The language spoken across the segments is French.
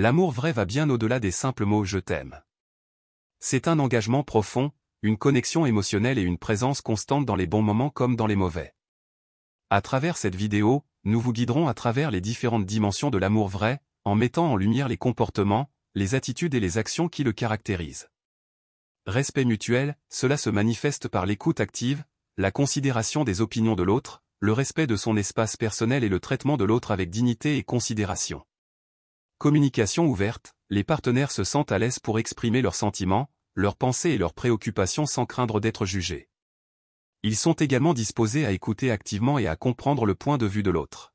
L'amour vrai va bien au-delà des simples mots « je t'aime ». C'est un engagement profond, une connexion émotionnelle et une présence constante dans les bons moments comme dans les mauvais. À travers cette vidéo, nous vous guiderons à travers les différentes dimensions de l'amour vrai, en mettant en lumière les comportements, les attitudes et les actions qui le caractérisent. Respect mutuel, cela se manifeste par l'écoute active, la considération des opinions de l'autre, le respect de son espace personnel et le traitement de l'autre avec dignité et considération. Communication ouverte, les partenaires se sentent à l'aise pour exprimer leurs sentiments, leurs pensées et leurs préoccupations sans craindre d'être jugés. Ils sont également disposés à écouter activement et à comprendre le point de vue de l'autre.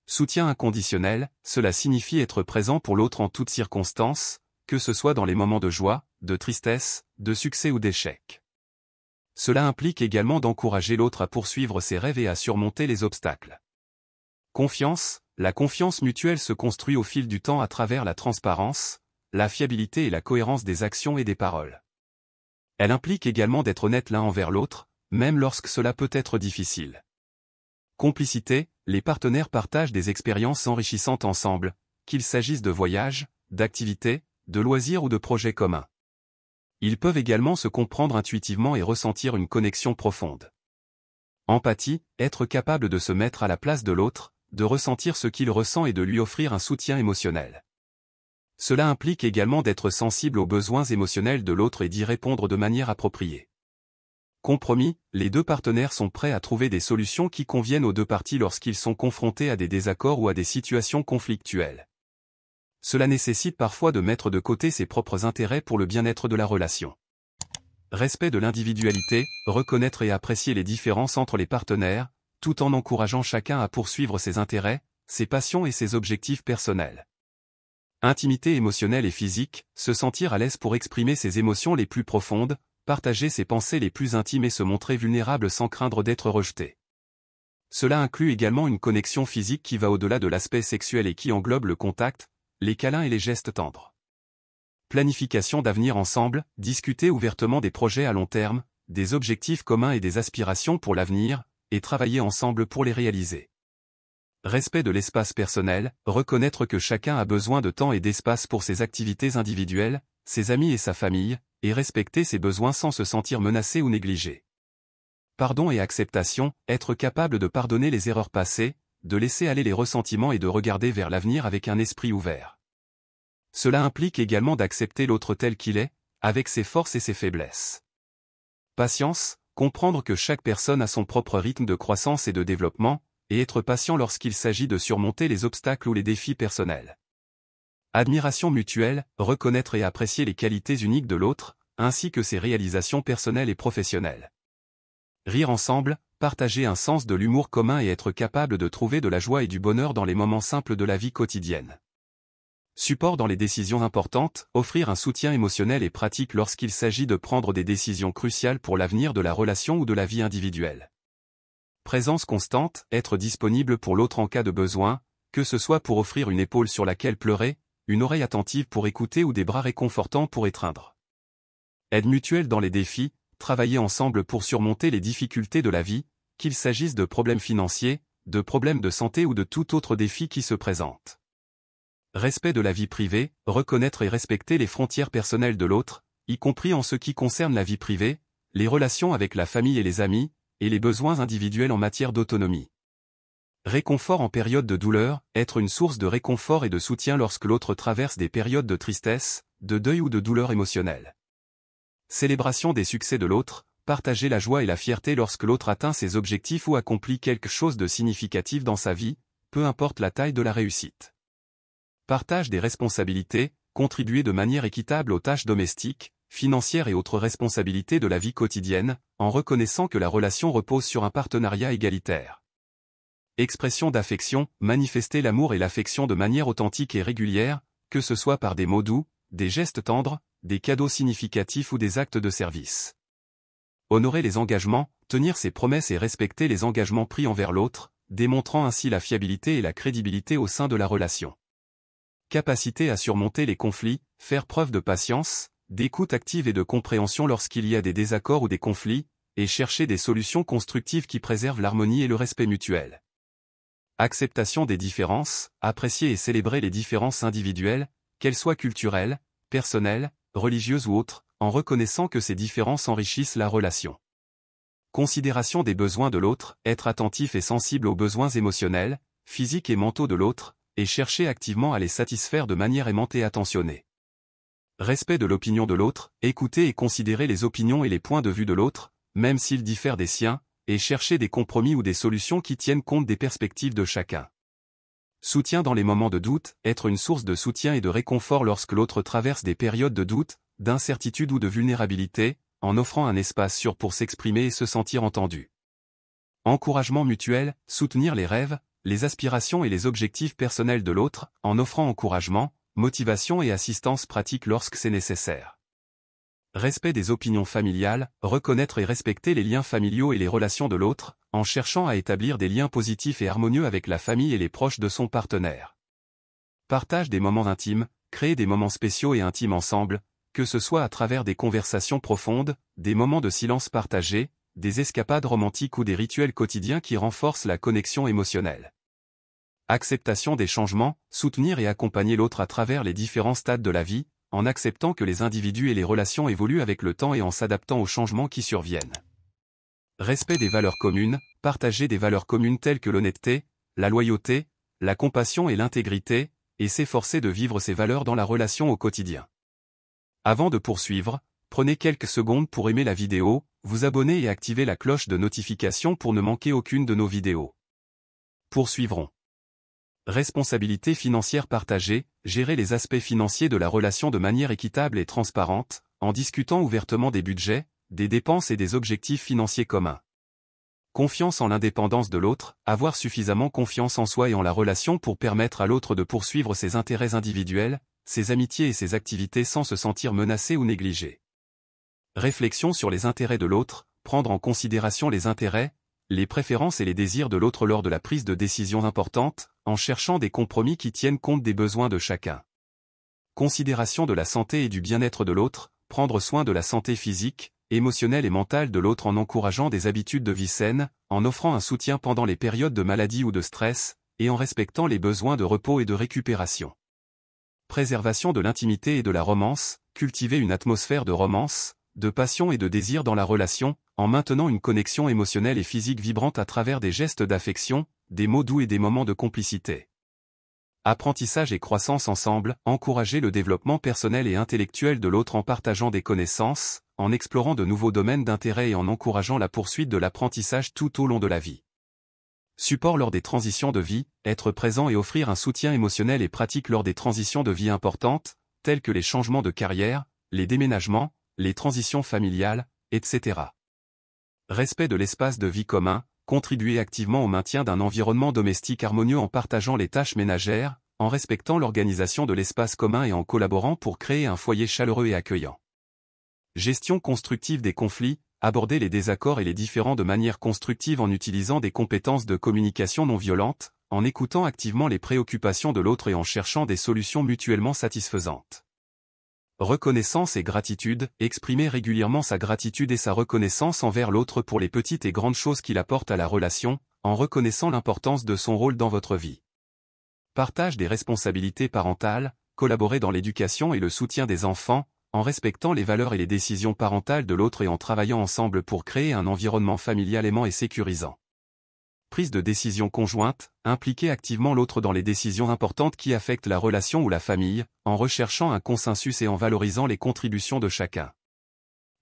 Soutien inconditionnel, cela signifie être présent pour l'autre en toutes circonstances, que ce soit dans les moments de joie, de tristesse, de succès ou d'échec. Cela implique également d'encourager l'autre à poursuivre ses rêves et à surmonter les obstacles. Confiance, la confiance mutuelle se construit au fil du temps à travers la transparence, la fiabilité et la cohérence des actions et des paroles. Elle implique également d'être honnête l'un envers l'autre, même lorsque cela peut être difficile. Complicité, les partenaires partagent des expériences enrichissantes ensemble, qu'il s'agisse de voyages, d'activités, de loisirs ou de projets communs. Ils peuvent également se comprendre intuitivement et ressentir une connexion profonde. Empathie, être capable de se mettre à la place de l'autre, de ressentir ce qu'il ressent et de lui offrir un soutien émotionnel. Cela implique également d'être sensible aux besoins émotionnels de l'autre et d'y répondre de manière appropriée. Compromis, les deux partenaires sont prêts à trouver des solutions qui conviennent aux deux parties lorsqu'ils sont confrontés à des désaccords ou à des situations conflictuelles. Cela nécessite parfois de mettre de côté ses propres intérêts pour le bien-être de la relation. Respect de l'individualité, reconnaître et apprécier les différences entre les partenaires, tout en encourageant chacun à poursuivre ses intérêts, ses passions et ses objectifs personnels. Intimité émotionnelle et physique, se sentir à l'aise pour exprimer ses émotions les plus profondes, partager ses pensées les plus intimes et se montrer vulnérable sans craindre d'être rejeté. Cela inclut également une connexion physique qui va au-delà de l'aspect sexuel et qui englobe le contact, les câlins et les gestes tendres. Planification d'avenir ensemble, discuter ouvertement des projets à long terme, des objectifs communs et des aspirations pour l'avenir, et travailler ensemble pour les réaliser. Respect de l'espace personnel, reconnaître que chacun a besoin de temps et d'espace pour ses activités individuelles, ses amis et sa famille, et respecter ses besoins sans se sentir menacé ou négligé. Pardon et acceptation, être capable de pardonner les erreurs passées, de laisser aller les ressentiments et de regarder vers l'avenir avec un esprit ouvert. Cela implique également d'accepter l'autre tel qu'il est, avec ses forces et ses faiblesses. Patience, comprendre que chaque personne a son propre rythme de croissance et de développement, et être patient lorsqu'il s'agit de surmonter les obstacles ou les défis personnels. Admiration mutuelle, reconnaître et apprécier les qualités uniques de l'autre, ainsi que ses réalisations personnelles et professionnelles. Rire ensemble, partager un sens de l'humour commun et être capable de trouver de la joie et du bonheur dans les moments simples de la vie quotidienne. Support dans les décisions importantes, offrir un soutien émotionnel et pratique lorsqu'il s'agit de prendre des décisions cruciales pour l'avenir de la relation ou de la vie individuelle. Présence constante, être disponible pour l'autre en cas de besoin, que ce soit pour offrir une épaule sur laquelle pleurer, une oreille attentive pour écouter ou des bras réconfortants pour étreindre. Aide mutuelle dans les défis, travailler ensemble pour surmonter les difficultés de la vie, qu'il s'agisse de problèmes financiers, de problèmes de santé ou de tout autre défi qui se présente. Respect de la vie privée, reconnaître et respecter les frontières personnelles de l'autre, y compris en ce qui concerne la vie privée, les relations avec la famille et les amis, et les besoins individuels en matière d'autonomie. Réconfort en période de douleur, être une source de réconfort et de soutien lorsque l'autre traverse des périodes de tristesse, de deuil ou de douleur émotionnelle. Célébration des succès de l'autre, partager la joie et la fierté lorsque l'autre atteint ses objectifs ou accomplit quelque chose de significatif dans sa vie, peu importe la taille de la réussite. Partage des responsabilités, contribuer de manière équitable aux tâches domestiques, financières et autres responsabilités de la vie quotidienne, en reconnaissant que la relation repose sur un partenariat égalitaire. Expression d'affection, manifester l'amour et l'affection de manière authentique et régulière, que ce soit par des mots doux, des gestes tendres, des cadeaux significatifs ou des actes de service. Honorer les engagements, tenir ses promesses et respecter les engagements pris envers l'autre, démontrant ainsi la fiabilité et la crédibilité au sein de la relation. Capacité à surmonter les conflits, faire preuve de patience, d'écoute active et de compréhension lorsqu'il y a des désaccords ou des conflits, et chercher des solutions constructives qui préservent l'harmonie et le respect mutuel. Acceptation des différences, apprécier et célébrer les différences individuelles, qu'elles soient culturelles, personnelles, religieuses ou autres, en reconnaissant que ces différences enrichissent la relation. Considération des besoins de l'autre, être attentif et sensible aux besoins émotionnels, physiques et mentaux de l'autre, et chercher activement à les satisfaire de manière aimante et attentionnée. Respect de l'opinion de l'autre, écouter et considérer les opinions et les points de vue de l'autre, même s'ils diffèrent des siens, et chercher des compromis ou des solutions qui tiennent compte des perspectives de chacun. Soutien dans les moments de doute, être une source de soutien et de réconfort lorsque l'autre traverse des périodes de doute, d'incertitude ou de vulnérabilité, en offrant un espace sûr pour s'exprimer et se sentir entendu. Encouragement mutuel, soutenir les rêves, les aspirations et les objectifs personnels de l'autre, en offrant encouragement, motivation et assistance pratique lorsque c'est nécessaire. Respect des opinions familiales, reconnaître et respecter les liens familiaux et les relations de l'autre, en cherchant à établir des liens positifs et harmonieux avec la famille et les proches de son partenaire. Partage des moments intimes, créer des moments spéciaux et intimes ensemble, que ce soit à travers des conversations profondes, des moments de silence partagés, des escapades romantiques ou des rituels quotidiens qui renforcent la connexion émotionnelle. Acceptation des changements, soutenir et accompagner l'autre à travers les différents stades de la vie, en acceptant que les individus et les relations évoluent avec le temps et en s'adaptant aux changements qui surviennent. Respect des valeurs communes, partager des valeurs communes telles que l'honnêteté, la loyauté, la compassion et l'intégrité, et s'efforcer de vivre ces valeurs dans la relation au quotidien. Avant de poursuivre, prenez quelques secondes pour aimer la vidéo, vous abonner et activer la cloche de notification pour ne manquer aucune de nos vidéos. Poursuivrons. Responsabilité financière partagée, gérer les aspects financiers de la relation de manière équitable et transparente, en discutant ouvertement des budgets, des dépenses et des objectifs financiers communs. Confiance en l'indépendance de l'autre, avoir suffisamment confiance en soi et en la relation pour permettre à l'autre de poursuivre ses intérêts individuels, ses amitiés et ses activités sans se sentir menacé ou négligé. Réflexion sur les intérêts de l'autre, prendre en considération les intérêts, les préférences et les désirs de l'autre lors de la prise de décisions importantes, en cherchant des compromis qui tiennent compte des besoins de chacun. Considération de la santé et du bien-être de l'autre, prendre soin de la santé physique, émotionnelle et mentale de l'autre en encourageant des habitudes de vie saines, en offrant un soutien pendant les périodes de maladie ou de stress, et en respectant les besoins de repos et de récupération. Préservation de l'intimité et de la romance, cultiver une atmosphère de romance, de passion et de désir dans la relation, en maintenant une connexion émotionnelle et physique vibrante à travers des gestes d'affection, des mots doux et des moments de complicité. Apprentissage et croissance ensemble, encourager le développement personnel et intellectuel de l'autre en partageant des connaissances, en explorant de nouveaux domaines d'intérêt et en encourageant la poursuite de l'apprentissage tout au long de la vie. Support lors des transitions de vie, être présent et offrir un soutien émotionnel et pratique lors des transitions de vie importantes, telles que les changements de carrière, les déménagements, les transitions familiales, etc. Respect de l'espace de vie commun, contribuer activement au maintien d'un environnement domestique harmonieux en partageant les tâches ménagères, en respectant l'organisation de l'espace commun et en collaborant pour créer un foyer chaleureux et accueillant. Gestion constructive des conflits, aborder les désaccords et les différends de manière constructive en utilisant des compétences de communication non violente, en écoutant activement les préoccupations de l'autre et en cherchant des solutions mutuellement satisfaisantes. Reconnaissance et gratitude, exprimer régulièrement sa gratitude et sa reconnaissance envers l'autre pour les petites et grandes choses qu'il apporte à la relation, en reconnaissant l'importance de son rôle dans votre vie. Partage des responsabilités parentales, collaborer dans l'éducation et le soutien des enfants, en respectant les valeurs et les décisions parentales de l'autre et en travaillant ensemble pour créer un environnement familial aimant et sécurisant. Prise de décision conjointe, impliquer activement l'autre dans les décisions importantes qui affectent la relation ou la famille, en recherchant un consensus et en valorisant les contributions de chacun.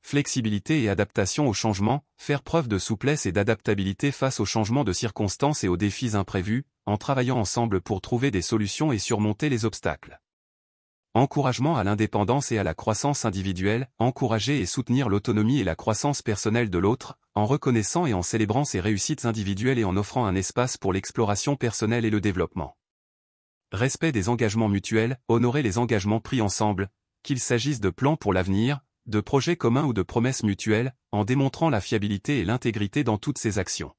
Flexibilité et adaptation au changement, faire preuve de souplesse et d'adaptabilité face aux changements de circonstances et aux défis imprévus, en travaillant ensemble pour trouver des solutions et surmonter les obstacles. Encouragement à l'indépendance et à la croissance individuelle, encourager et soutenir l'autonomie et la croissance personnelle de l'autre, en reconnaissant et en célébrant ses réussites individuelles et en offrant un espace pour l'exploration personnelle et le développement. Respect des engagements mutuels, honorer les engagements pris ensemble, qu'il s'agisse de plans pour l'avenir, de projets communs ou de promesses mutuelles, en démontrant la fiabilité et l'intégrité dans toutes ses actions.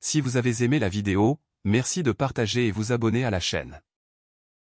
Si vous avez aimé la vidéo, merci de partager et vous abonner à la chaîne.